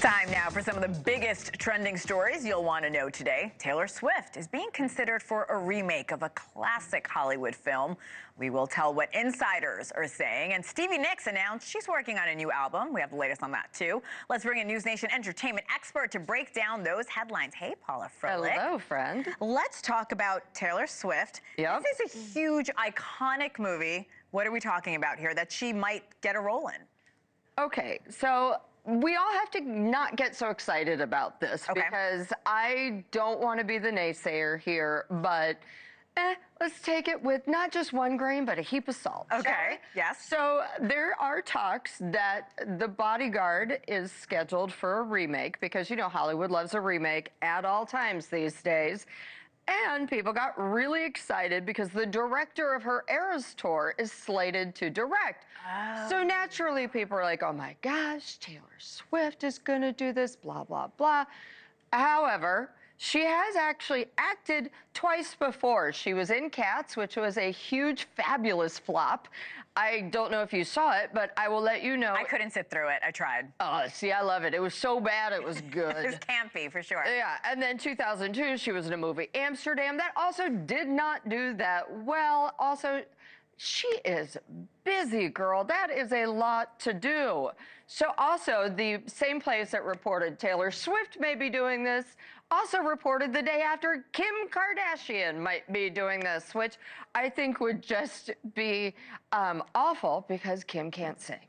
Time now for some of the biggest trending stories you'll want to know today. Taylor Swift is being considered for a remake of a classic Hollywood film. We will tell what insiders are saying. And Stevie Nicks announced she's working on a new album. We have the latest on that, too. Let's bring in NewsNation entertainment expert to break down those headlines. Hey, Paula Froelich. Hello, friend. Let's talk about Taylor Swift. Yep. This is a huge, iconic movie. What are we talking about here that she might get a role in? Okay, so we all have to not get so excited about this because I don't want to be the naysayer here, but let's take it with not just one grain, but a heap of salt. Okay, yes. So there are talks that The Bodyguard is scheduled for a remake because, you know, Hollywood loves a remake at all times these days. And people got really excited because the director of her Eras tour is slated to direct. Oh. So naturally, people are like, oh my gosh, Taylor Swift is going to do this, blah, blah, blah. However, she has actually acted twice before. She was in Cats, which was a huge, fabulous flop. I don't know if you saw it, but I will let you know. I couldn't sit through it. I tried. Oh, see, I love it. It was so bad, it was good. It was campy, for sure. Yeah, and then 2002, she was in a movie, Amsterdam. That also did not do that well. Also, she is busy, girl. That is a lot to do. So also, the same place that reported Taylor Swift may be doing this also reported the day after Kim Kardashian might be doing this, which I think would just be awful because Kim can't sing.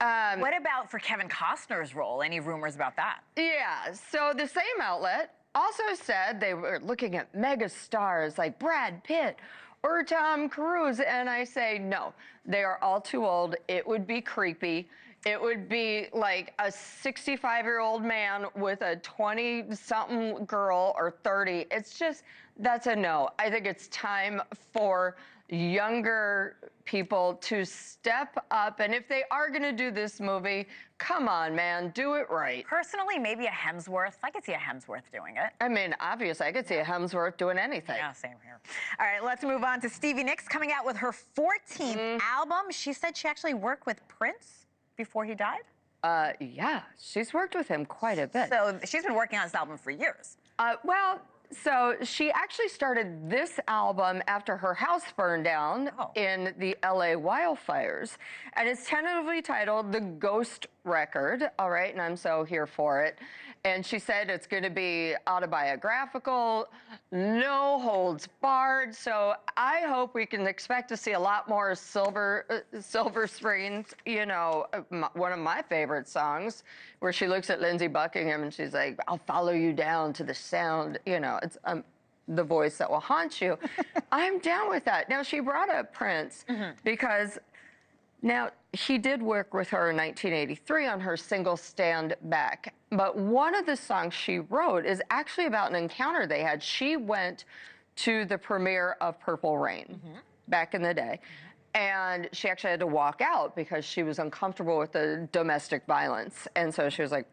What about for Kevin Costner's role? Any rumors about that? Yeah, so the same outlet also said they were looking at mega stars like Brad Pitt or Tom Cruise, and I say no, they are all too old. It would be creepy. It would be like a 65-year-old man with a 20-something girl or 30. It's just, that's a no. I think it's time for younger people to step up. And if they are going to do this movie, come on, man, do it right. Personally, maybe a Hemsworth. I could see a Hemsworth doing it. I mean, obviously, I could see a Hemsworth doing anything. Yeah, same here. All right, let's move on to Stevie Nicks coming out with her 14th album. She said she actually worked with Prince before he died? Yeah, she's worked with him quite a bit. So she's been working on this album for years. Well, so she actually started this album after her house burned down in the LA wildfires. And it's tentatively titled The Ghost Record, all right, and I'm so here for it. And she said it's going to be autobiographical, no holds barred. So I hope we can expect to see a lot more silver screens. You know, one of my favorite songs where she looks at Lindsey Buckingham and she's like, I'll follow you down to the sound. You know, it's the voice that will haunt you. I'm down with that. Now, she brought up Prince because now, he did work with her in 1983 on her single Stand Back. But one of the songs she wrote is actually about an encounter they had. She went to the premiere of Purple Rain back in the day. And she actually had to walk out because she was uncomfortable with the domestic violence. And so she was like,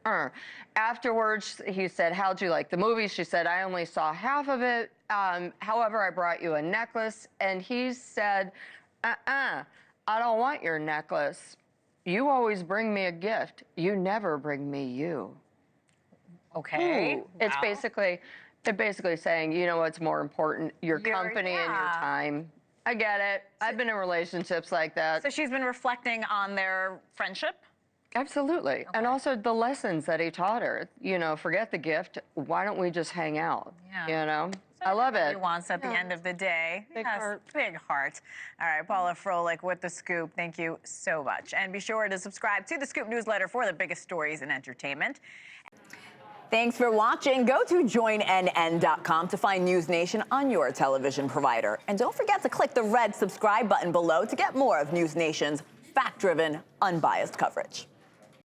Afterwards, he said, how'd you like the movie? She said, I only saw half of it. However, I brought you a necklace. And he said, I don't want your necklace. You always bring me a gift. You never bring me you. Okay. Ooh. It's basically saying, you know what's more important? Your company and your time. I get it. I've been in relationships like that. So she's been reflecting on their friendship? Absolutely. Okay. And also the lessons that he taught her. You know, forget the gift. Why don't we just hang out? Yeah. You know? I love it. Nuance at the end of the day. Big heart. Big heart. All right, Paula Froelich with The Scoop. Thank you so much. And be sure to subscribe to The Scoop newsletter for the biggest stories in entertainment. Thanks for watching. Go to joinnn.com to find NewsNation on your television provider. And don't forget to click the red subscribe button below to get more of NewsNation's fact-driven, unbiased coverage.